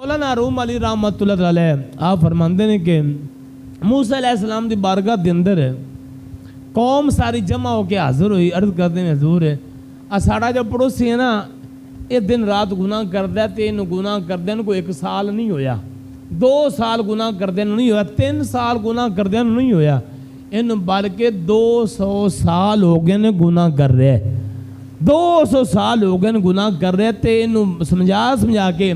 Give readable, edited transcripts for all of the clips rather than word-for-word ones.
مولانا روم علی رحمت اللہ علیہ آپ فرماندے نے کہ موسیٰ علیہ السلام دی بارگاہ دے اندر قوم ساری جمع ہو کے حاضر ہوئی، عرض کرتے ہیں حضور ساڑا جو پڑوسی ہے نا یہ دن رات گناہ کردہ تے انہوں گناہ کردہ ان کو 1 سال نہیں ہویا، 2 سال گناہ کردہ نہیں ہویا، 3 سال گناہ کردہ نہیں ہویا، ان بلکہ 200 سال ہو گئے نے گناہ کر رہے، 200 سال ہو گئے گناہ کر رہے تے انہوں سمجھا کے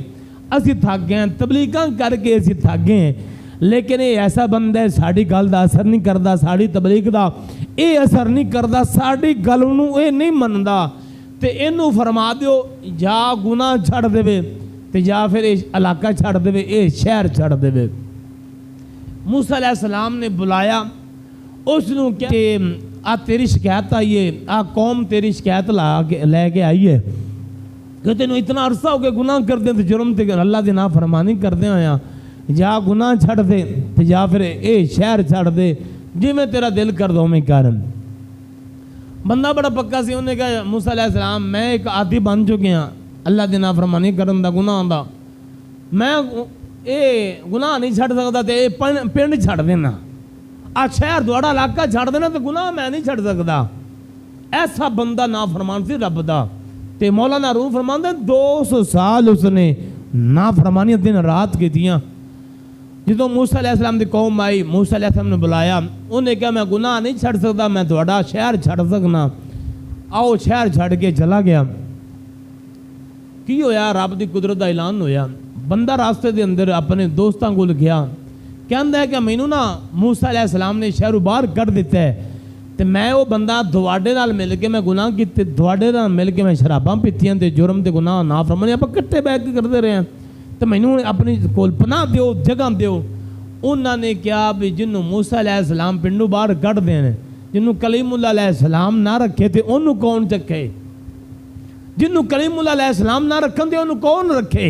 اسی تھک گئے ہیں، تبلیغاں کر کے اسی تھک گئے ہیں، لیکن یہ ایسا بندہ ہے ساڑی گل دا اثر نہیں کردہ، ساڑی تبلیغ دا یہ اثر نہیں کردہ، ساڑی گل انہوں یہ نہیں مندہ، تے انہوں فرما دیو جا گناہ چھڑ دے تے جا پھر علاقہ چھڑ دے اے شہر چھڑ دے۔ موسیٰ علیہ السلام نے بلایا اس نے کیا کہ تیری شکایت آئیے، قوم تیری شکایت لے کے آئیے کہ تینوں اتنا عرصہ ہو کے گناہ کر دیں تو جرم تے اللہ دی نافرمانی کر دیں آیا، جا گناہ چھڑ دے تے جا پھر اے شہر چھڑ دے جی میں تیرا دل کر دوں میں کارن۔ بندہ بڑا پکا سی، انہوں نے کہا موسیٰ علیہ السلام میں ایک عادی بن چکے ہیں اللہ دی نافرمانی کرن دا گناہ دا، میں اے گناہ نہیں چھڑ سکتا تے اے پنڈ چھڑ دینا، شہر دوڑا علاقہ چھڑ دینا تو گناہ میں نہیں چھڑ سکتا۔ ایسا بندہ نافرمان سی رب دا، تے مولانا روم فرمان دے 200 سال اس نے نافرمانی دن رات کی دیاں۔ جدو موسیٰ علیہ السلام دی قوم آئی، موسیٰ علیہ السلام نے بلایا، انہوں نے کہا میں گناہ نہیں چھڑ سکتا، میں دوڑا شہر چھڑ سکنا، آؤ شہر چھڑ کے چلا گیا۔ کی ہویا رب دی قدرت دا اعلان ہویا، بندہ راستے دے اندر اپنے دوستاں کو گیا، کہندہ ہے کہ مینوں نا موسیٰ علیہ السلام نے شہروں باہر کر دیتا ہے تے میں وہ بندہ دھواڑے نال مل کے میں گناہ کیتے، دھواڑے نال مل کے میں شراباں پیتیاں تے جرم تے گناہ نافرمانی آپ کٹے بیٹھ کے کرتے رہے ہیں تو مینوں اپنی کول پناہ دیو، جگہ دیو۔ انہوں نے کیا بھی جنہوں موسیٰ علیہ السلام پنڈو باہر کٹ دینے، جنہوں کلیم اللہ علیہ السلام نہ رکھے تھے انہوں کون چکے، جنہوں کلیم اللہ علیہ السلام نہ رکھن تھے انہوں کون رکھے؟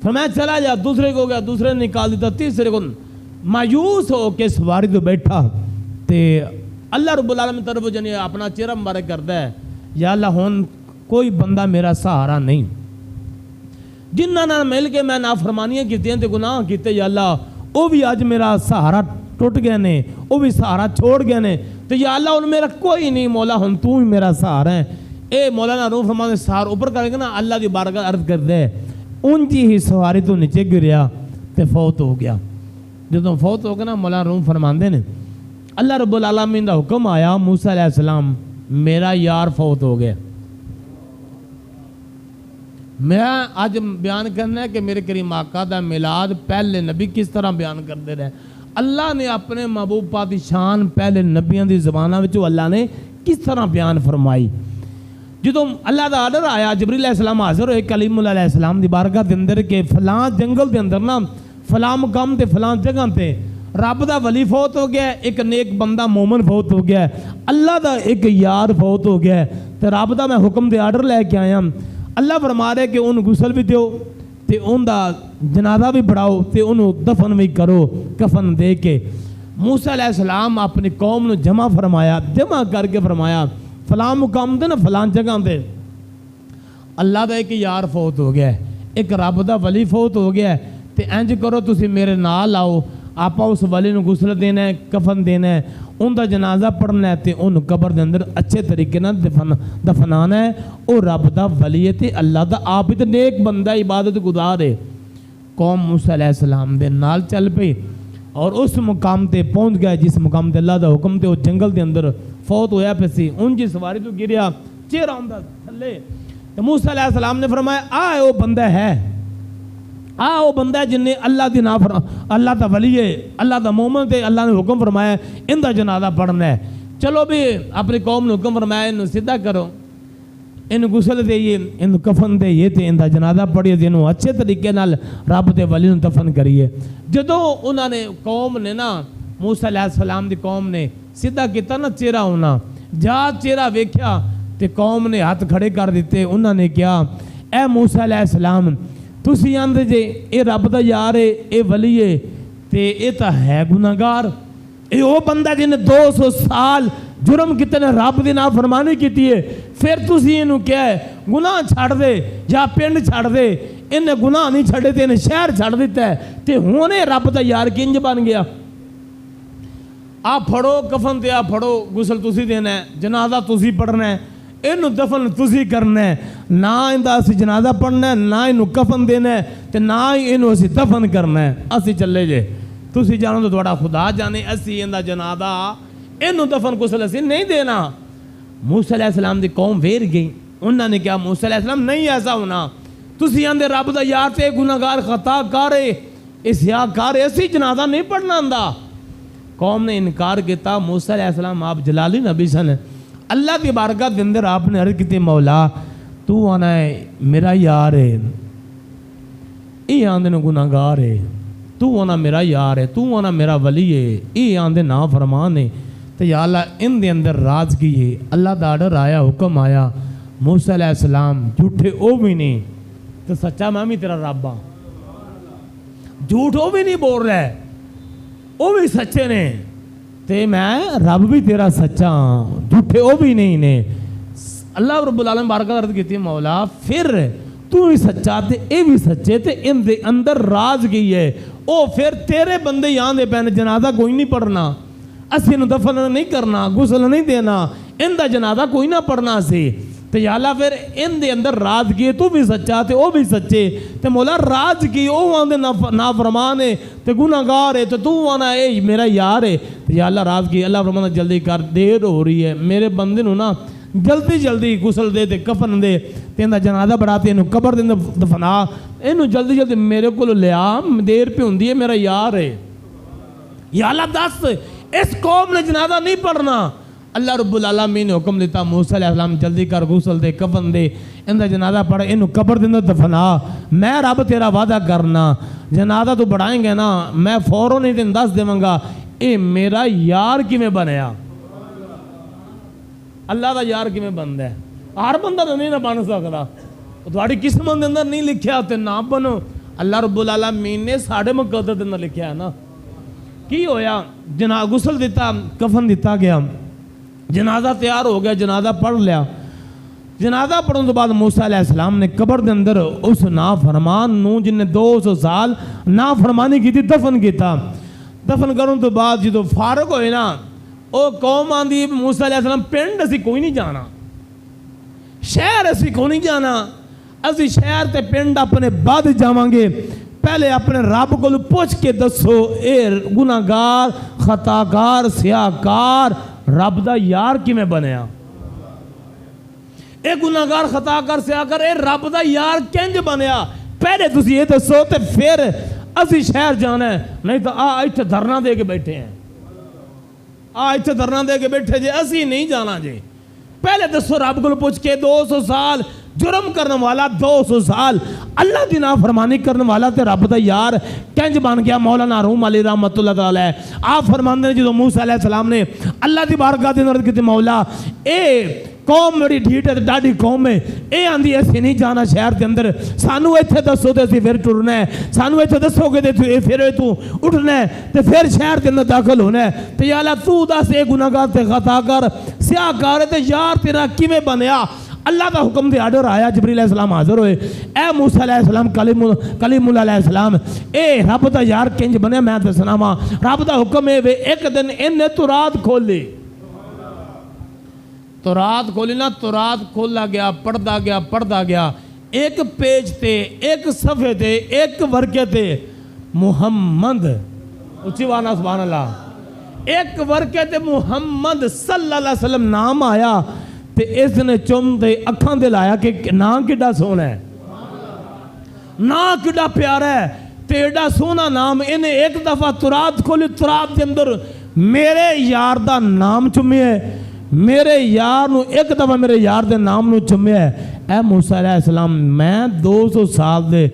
فرمایا چلا جا، دوسرے کو گیا، دوسرے نے نکال دیتا، تیسرے کو مایوس ہو کے سواری تو بیٹھا تے اللہ رب العالمین طرف جنہیں اپنا چہرہ مبارک کرتا ہے، یا اللہ ہون کوئی بندہ میرا سہارا نہیں، جنہاں نہ مل کے میں نافرمانیاں کیتے ہیں تے گناہ کیتے، یا اللہ وہ بھی آج میرا سہارا ٹوٹ گئے نے، وہ بھی سہارا چھوڑ گئے نے، تو یا اللہ ان میرا کوئی نہیں مولا ہن تو ہی میرا سہارا ہے۔ اے مولانا روح فرمانے سہار اوپر کرے گا نا، اللہ دی بارگاہ عرض کر دے ان جی ہی سواری تو نیچے گریا تے فوت ہو گیا۔ جدوں فوت ہو گیا نا مولانا روح فرماندے نے اللہ رب العالمین دا حکم آیا موسیٰ علیہ السلام میرا یار فوت ہو گیا۔ میں آج بیان کرنا ہے کہ میرے کریم آقا دا میلاد پہلے نبی کس طرح بیان کرتے رہے، اللہ نے اپنے محبوب پاک دی شان پہلے نبیوں دی زبانہ وچوں اللہ نے کس طرح بیان فرمائی۔ جدوں اللہ دا آرڈر آیا جبریل علیہ السلام حاضر ہوئے کلیم اللہ علیہ السلام دی بارگاہ دے اندر کہ فلاں جنگل دے اندر نا فلاں مقام تے فلاں جگہ تے رب دا ولی فوت ہو گیا ہے، ایک نیک بندہ مومن فوت ہو گیا ہے، اللہ دا ایک یار فوت ہو گیا ہے، تے رب دا میں حکم دے آرڈر لے کے آیا، اللہ فرما رہے کہ ان غسل بھی دیو تے ان دا جنازہ بھی پڑھاؤ تے انہوں دفن بھی کرو کفن دے کے۔ موسیٰ علیہ السلام اپنی قوم نے جمع فرمایا، جمع کر کے فرمایا فلاں مقام دے نا فلاں جگہ دے اللہ دا ایک یار فوت ہو گیا ہے، ایک رب دا ولی فوت ہو گیا ہے، تے انج کرو تسی میرے نال آؤ، آپا اس ولی نو غسل دینا ہے، کفن دینا ہے، ان دا جنازہ پڑھنا ہے تے ان قبر دے اندر اچھے طریقے نہ دفنانا ہے۔ او رب دا ولی ہے تے اللہ دا عابد نیک بندہ عبادت گزار ہے۔ قوم موسیٰ علیہ السلام دے نال چل پئی اور اس مقام تے پہنچ گئے جس مقام تے اللہ دا حکم تے وہ جنگل دے اندر فوت ہویا پہ سی، ان جی سواری تو گریا چہرہ ہوندا تھلے، تو موسیٰ علیہ السلام نے فرمایا آئے وہ بندہ ہے، وہ بندہ ہے جن نے اللہ دی اللہ دا ولی ہے، اللہ دا مومن تے اللہ نے حکم فرمایا ان دا جنازہ پڑھنا ہے، چلو بھی اپنی قوم نے حکم فرمایا انہوں سیدھا کرو، ان غسل دئیے، ان کفن دئیے تے ان دا جنازہ پڑھیے تے انہوں اچھے طریقے نال رب تے ولی نوں دفن کریے۔ جدوں انہوں نے قوم نے نا موسیٰ علیہ السلام دی قوم نے سیدھا کیتا نا چہرہ ہونا، جا چہرہ ویکھیا تے قوم نے ہاتھ کھڑے کر دیتے، انہوں نے کیا اے موسیٰ علیہ السلام تسی آندے جے اے رب دا یار ہے، اے ولی ہے تے اے تا ہے گناہگار، اے او بندہ جن 200 سال جرم کیتے نے رب دی نافرمانی کیتی ہے، پھر تسی اینوں کیا ہے گناہ چھڑ دے یا پنڈ چھڑ دے، انہیں گناہ نہیں چھڑے تے انہیں شہر چھڑ دیتا ہے تے ہونے رب دا یار کنج بن گیا. آپ پھڑو کفن تے آپ پھڑو غسل تسی دینا ہے, جنازہ تسی پڑھنا ہے, انہوں دفن تسی کرنا ہے, نہ اندہ اسی جنازہ پڑھنا ہے, نہ انہوں کفن دینا ہے, تے نہ انہوں اسی دفن کرنا ہے. اسی چلے جے تسی جانو تو دوڑا خدا جانے, اسی اندہ جنازہ انہوں دفن غسل اسی نہیں دینا. موسیٰ علیہ السلام دی قوم ویر گئی, انہوں نے کہا موسیٰ علیہ السلام نہیں ایسا ہونا, تسی اندے رب دا یار تے گناہگار خطا کارے اسیا کارے, اسی جنازہ نہیں پڑھنا اندہ. قوم نے انکار کیتا. موسیٰ علیہ السلام آپ جلالی نبی سن, اللہ کی بارگاہ دے اندر آپ نے عرض کی مولا تو آنا ہے میرا یار ہے, یہ آندے نو گناہگار ہے, تو آنا میرا یار ہے, تو آنا میرا ولی ہے, یہ آندے نا فرمان ہے. تو یا اللہ ان دے اندر راز کی ہے. اللہ دا آرڈر آیا, حکم آیا, موسیٰ علیہ السلام جھوٹے او بھی نہیں تو سچا میں بھی تیرا رب ہاں, جھوٹ او بھی نہیں بول رہا ہے, او بھی سچے نے تے میں رب بھی تیرا سچا ہاں, جھوٹے او بھی نہیں نے. اللہ رب العالمین بارکہ عرض کیتی مولا پھر تو ہی سچا تے اے بھی سچے تے ان دے اندر راز کی ہے, او پھر تیرے بندے یہاں دے پہنے جنازہ کوئی نہیں پڑھنا, اسی نو دفن نہیں کرنا, غسل نہیں دینا, ان دا جنازہ کوئی نہ پڑھنا سی. تو یا اللہ پھر ان دے اندر راز کی ہے, تو بھی سچا تے او بھی سچے, تے مولا راز کی او آندے نافرمان ہے تے گناہگار ہے, تو آنا اے میرا یار ہے. تو یا اللہ راز کی, اللہ فرمانا جلدی کر, دیر ہو رہی ہے, میرے بندے نو نا جلدی جلدی غسل دے تے کفن دے تے اندا جنازہ بڑھاتے انہوں قبر دے دفنا, انہوں جلدی جلدی میرے کو لیا, دیر پہ ہوندی ہے, میرا یار ہے. یا اللہ دس اس قوم نے جنازہ نہیں پڑھنا. اللہ رب العالمین نے حکم دیتا موسیٰ علیہ السلام جلدی کر, غسل دے کفن دے, اندہ جنازہ پڑھ, انہوں قبر دے دفنا, میں رب تیرا وعدہ کرنا جنازہ تو بڑھائیں گے نا, میں فوراً نہیں تین دس دیواں گا اے میرا یار کی میں بنیا. اللہ دا یار کی میں بندہ ہے, ہر بندہ تو نہیں نہ بن سکتا, تھوڑی قسمت دے اندر نہیں لکھیا تے نہ بنو. اللہ رب العالمین نے ساڑھے مقدر دے اندر لکھیا ہے نا. کی ہویا, غسل دیتا, کفن دیتا گیا, جنازہ تیار ہو گیا, جنازہ پڑھ لیا. جنازہ پڑھنے تو بعد موسیٰ علیہ السلام نے قبر دے اندر اس نافرمان نو جن نے 200 سال نافرمانی کی تھی دفن کیتا. دفن کرنے تو بعد جدو فارغ ہوئے نا, او قوم آندی موسیٰ علیہ السلام پنڈ اسی کوئی نہیں جانا, شہر اسی کوئی نہیں جانا, اسی شہر تے پنڈ اپنے بعد جاواں گے, پہلے اپنے رب کو پوچھ کے دسو اے گناہگار خطاکار سیاہکار رب دا یار کی میں بنیا. اے گناہگار خطاکار سیاہکار اے رب دا یار کنج بنیا, پہلے تسی یہ دسو تے پھر اسی شہر جانا ہے. نہیں تو ایتھے دھرنا دے کے بیٹھے ہیں, ایتھے دھرنا دے کے بیٹھے جے, اسی نہیں جانا جے. پہلے دسو رب کو پوچھ کے 200 سال جرم کرنے والا, 200 سال اللہ دی نافرمانی کرنے والا تے رب دا یار کنج بن گیا. مولانا روم علی رحمت اللہ تعالی آپ فرماندے ہیں جدو موسیٰ علیہ السلام نے اللہ دی بارگاہ دے اندر کہتے مولا اے قوم میری ڈھیٹ ہے, ڈاڈی قوم ہے, اے آندھی ایسے نہیں جانا شہر دے اندر, سانو ایتھے دسو تے پھر ٹرنا ہے, سانو ایتھے دسو گے تے پھر تو اٹھنا ہے تے پھر شہر دے اندر داخل ہونا ہے. تے یا اللہ تو دس اے گناہگار تے خطاکار سیاہکار تے یار تیرا کیویں بنیا. اللہ دا حکم دے آرڈر آیا, جبریل علیہ السلام حاضر ہوئے, اے موسیٰ علیہ السلام کلیم اللہ علیہ السلام اے رب دا یار کنج بنیا میں دسنا وا. رب دا حکم ہے وے ایک دن انہیں تورات کھول لی, تورات کھولی نا, تورات کھولا گیا, پڑھدا گیا, ایک پیج تے, ایک صفحے تے, ایک ورقے تے محمد, اچھی وانا سبحان اللہ, ایک ورقے تے محمد صلی اللہ علیہ وسلم نام آیا. تے اس نے چم دے اکھاں دے لایا کہ نام کڈا سونا ہے, نام کڈا پیارا ہے, تے ایڈا سونا نام. انہیں ایک دفعہ تورات کھولی, تورات دے اندر میرے یار دا نام چمے ہے, میرے یار نو ایک دفعہ میرے یار دے نام نو چمے ہے. اے موسیٰ علیہ السلام میں 200 سال دے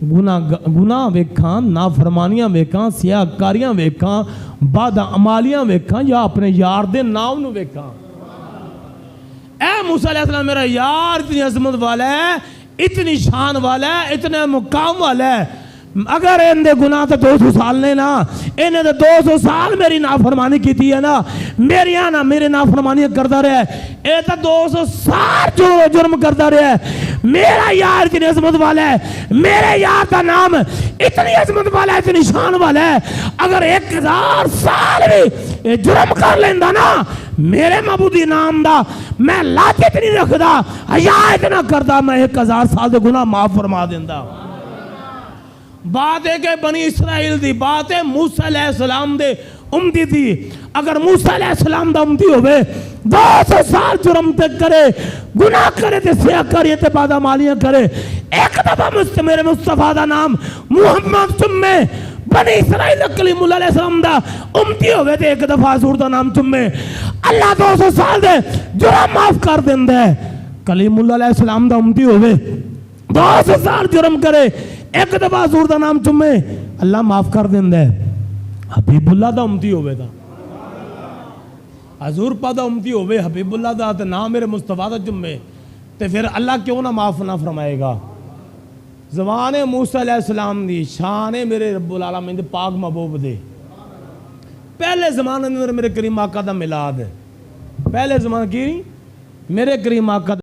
گناہ ویکھاں, نافرمانیاں ویکھاں, سیاہکاریاں ویکھاں, بد عمالیاں ویکھاں, یا اپنے یار دے نام نو ویکھاں. اے موسیٰ علیہ السلام میرا یار اتنی عظمت والا ہے, اتنی شان والا ہے, اتنے مقام والا ہے, اگر ان دے گناہ تے 200 سال نے نا انہیں دے 200 سال میری نافرمانی کی ہے نا میری آنا میرے نافرمانی کرتا رہا ہے اے تا 200 سال جو جرم کرتا رہا ہے میرا یار اتنی عظمت والا ہے میرے یار کا نام اتنی عظمت والا ہے اتنی شان والا ہے اگر 1000 سال بھی جرم کر لیندہ نا میرے معبودی نام دا میں لاجت نہیں رکھدا حیا اتنا کردا میں 1000 سال دے گناہ معاف فرما دیندہ بات ہے کہ بنی اسرائیل دی بات ہے موسیٰ علیہ السلام دے امتی تھی اگر موسیٰ علیہ السلام دا امتی ہوئے 200 سال جرم تک کرے گناہ کرے تے سیاہ کریے تے بادہ مالیاں کرے ایک دفعہ میرے مصطفیٰ دا نام محمد چمے بنی اسرائیل کلیم اللہ علیہ السلام دا امتی ہوئے تے ایک دفعہ حضور دا نام چمے اللہ 200 سال دے جرم معاف کر دیں دے کلیم اللہ علیہ السلام دا امتی ہوئے 200 سال جرم کرے ایک دفعہ حضور دا نام چمے اللہ معاف کر دیں دے حبیب اللہ دا امتی ہوئے دا حضور پا دا امتی ہوئے حبیب اللہ دا تے نام میرے مصطفیٰ دا چمے تے پھر اللہ کیوں نہ معاف نہ فرمائے گا زبان موسیٰ علیہ السلام دی شان میرے رب العالمین دے پاک محبوب دے پہلے زمانے میں میرے کریم آقا دا ملاد ہے پہلے زمانے کی میرے کریم آقا